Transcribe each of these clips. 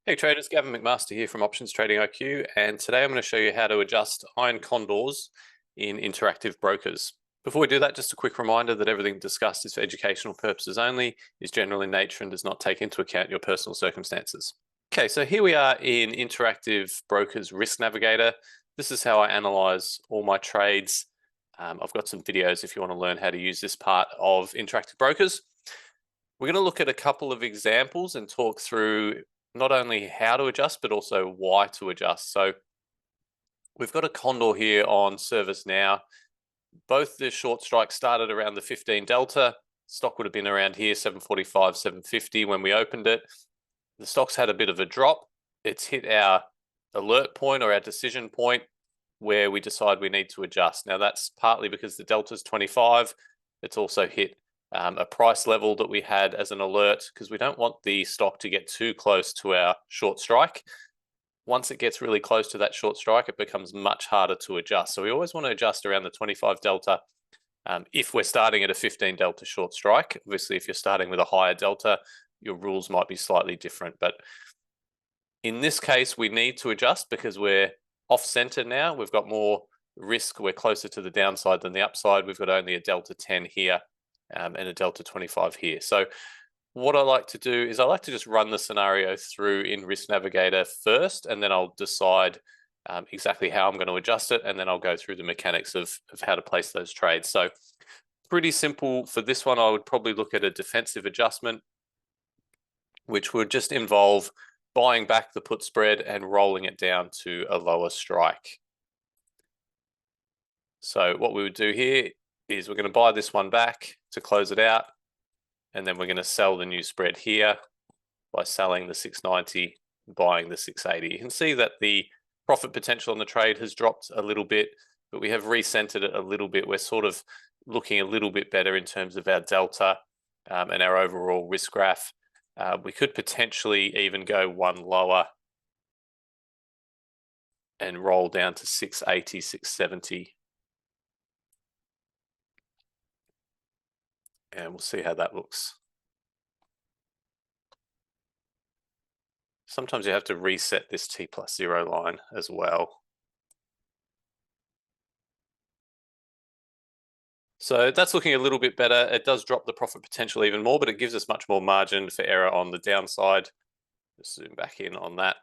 Hey traders, Gavin McMaster here from Options Trading IQ, and today I'm going to show you how to adjust Iron Condors in interactive brokers. Before we do that, just a quick reminder that everything discussed is for educational purposes only, is general in nature, and does not take into account your personal circumstances. Okay, so here we are in Interactive Brokers Risk Navigator. This is how I analyze all my trades. I've got some videos if you want to learn how to use this part of Interactive Brokers. We're going to look at a couple of examples and talk through not only how to adjust, but also why to adjust. So we've got a Condor here on service now. Both the short strikes started around the 15 delta. Stock would have been around here, 745, 750 when we opened it. The stock's had a bit of a drop. It's hit our alert point or our decision point where we decide we need to adjust. Now that's partly because the delta's 25. It's also hit a price level that we had as an alert because we don't want the stock to get too close to our short strike. Once it gets really close to that short strike, it becomes much harder to adjust. So we always want to adjust around the 25 delta if we're starting at a 15 delta short strike. Obviously, if you're starting with a higher delta, your rules might be slightly different. But in this case, we need to adjust because we're off center now. We've got more risk. We're closer to the downside than the upside. We've got only a delta 10 here and a delta 25 here. So what I like to do is I like to just run the scenario through in Risk Navigator first, and then I'll decide exactly how I'm going to adjust it, and then I'll go through the mechanics of how to place those trades. So pretty simple for this one. I would probably look at a defensive adjustment, which would just involve buying back the put spread and rolling it down to a lower strike. So what we would do here is we're going to buy this one back to close it out, and then we're going to sell the new spread here by selling the 690, buying the 680. You can see that the profit potential on the trade has dropped a little bit, but we have recentered it a little bit. We're sort of looking a little bit better in terms of our delta and our overall risk graph. We could potentially even go one lower and roll down to 680, 670. And we'll see how that looks. Sometimes you have to reset this T+0 line as well. So that's looking a little bit better. It does drop the profit potential even more, but it gives us much more margin for error on the downside. Just zoom back in on that.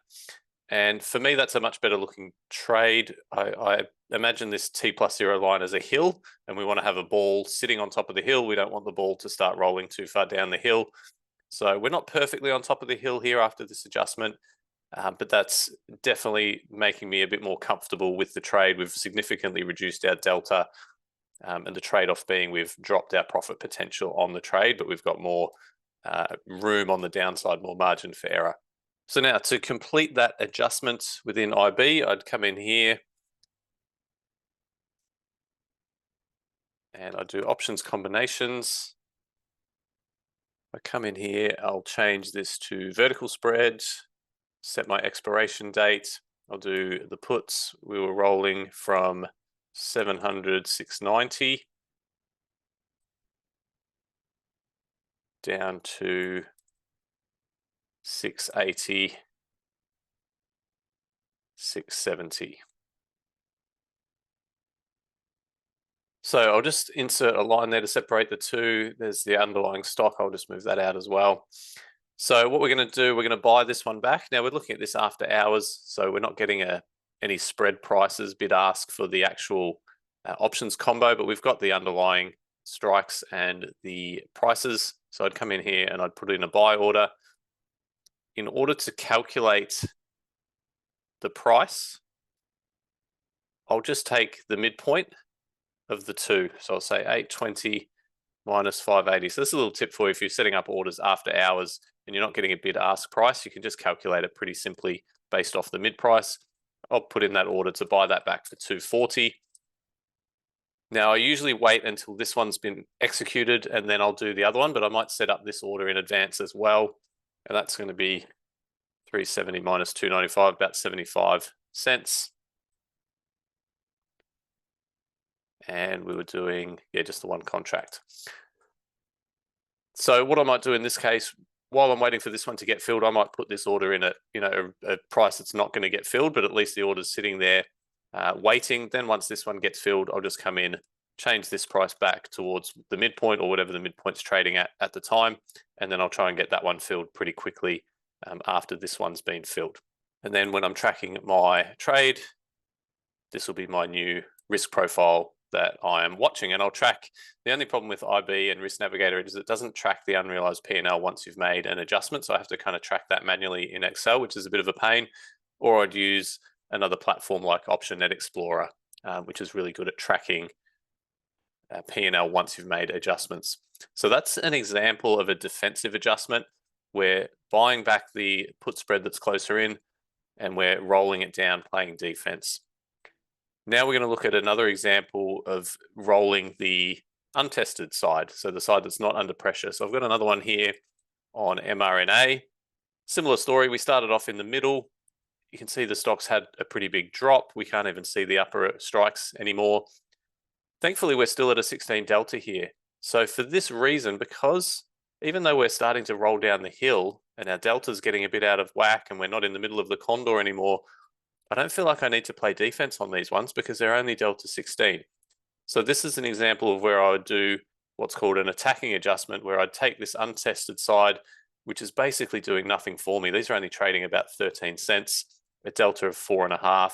And for me, that's a much better looking trade. I imagine this T+0 line as a hill, and we want to have a ball sitting on top of the hill. We don't want the ball to start rolling too far down the hill. So we're not perfectly on top of the hill here after this adjustment, but that's definitely making me a bit more comfortable with the trade. We've significantly reduced our delta, and the trade-off being we've dropped our profit potential on the trade, but we've got more room on the downside, more margin for error. So now to complete that adjustment within IB, I'd come in here and I'd do options combinations. I come in here, I'll change this to vertical spread, set my expiration date. I'll do the puts. We were rolling from 700, 690 down to 680, 670. So I'll just insert a line there to separate the two. There's the underlying stock. I'll just move that out as well. So what we're going to do, we're going to buy this one back. Now we're looking at this after hours, so we're not getting any spread prices, bid ask for the actual options combo, but we've got the underlying strikes and the prices. So I'd come in here and I'd put in a buy order. In order to calculate the price, I'll just take the midpoint of the two. So I'll say 820 minus 580. So this is a little tip for you if you're setting up orders after hours and you're not getting a bid ask price, you can just calculate it pretty simply based off the mid price. I'll put in that order to buy that back for 240. Now I usually wait until this one's been executed and then I'll do the other one, but I might set up this order in advance as well. And that's going to be 370 minus 295, about 75 cents. And we were doing, just the one contract. So what I might do in this case, while I'm waiting for this one to get filled, I might put this order in at, you know, a price that's not going to get filled, but at least the order's sitting there waiting. Then once this one gets filled, I'll just come in, change this price back towards the midpoint or whatever the midpoint's trading at the time, and then I'll try and get that one filled pretty quickly after this one's been filled. And then when I'm tracking my trade, this will be my new risk profile that I am watching, and I'll track. The only problem with IB and Risk Navigator is it doesn't track the unrealized P&L once you've made an adjustment. So I have to kind of track that manually in Excel, which is a bit of a pain, or I'd use another platform like OptionNet Explorer, which is really good at tracking P&L once you've made adjustments. So that's an example of a defensive adjustment. We're buying back the put spread that's closer in, and we're rolling it down, playing defense. Now we're going to look at another example of rolling the untested side, so the side that's not under pressure. So I've got another one here on MRNA. Similar story, we started off in the middle. You can see the stocks had a pretty big drop. We can't even see the upper strikes anymore. Thankfully, we're still at a 16 delta here. So for this reason, because even though we're starting to roll down the hill and our delta's getting a bit out of whack and we're not in the middle of the condor anymore, I don't feel like I need to play defense on these ones because they're only delta 16. So this is an example of where I would do what's called an attacking adjustment, where I'd take this untested side, which is basically doing nothing for me. These are only trading about 13 cents, a delta of 4.5,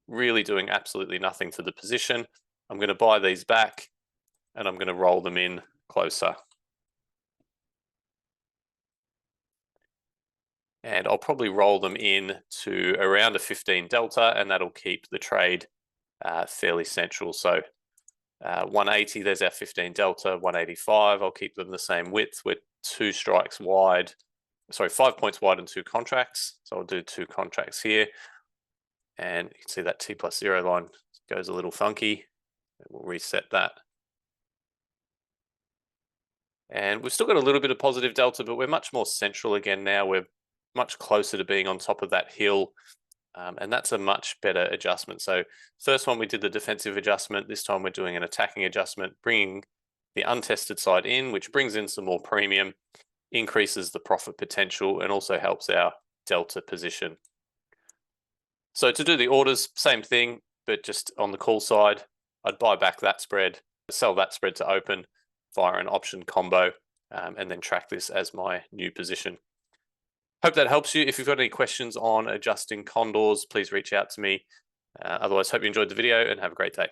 really doing absolutely nothing for the position. I'm going to buy these back and I'm going to roll them in closer. And I'll probably roll them in to around a 15 delta, and that'll keep the trade fairly central. So 180, there's our 15 delta, 185, I'll keep them the same width. We're 2 strikes wide, sorry, 5 points wide and 2 contracts. So I'll do 2 contracts here. And you can see that T+0 line goes a little funky. We'll reset that. And we've still got a little bit of positive delta, but we're much more central again now. We're much closer to being on top of that hill, and that's a much better adjustment. So first one we did the defensive adjustment. This time we're doing an attacking adjustment, bringing the untested side in, which brings in some more premium, increases the profit potential, and also helps our delta position. So to do the orders, same thing, but just on the call side, I'd buy back that spread, sell that spread to open via an option combo, and then track this as my new position. Hope that helps you. If you've got any questions on adjusting condors, please reach out to me. Otherwise, hope you enjoyed the video and have a great day.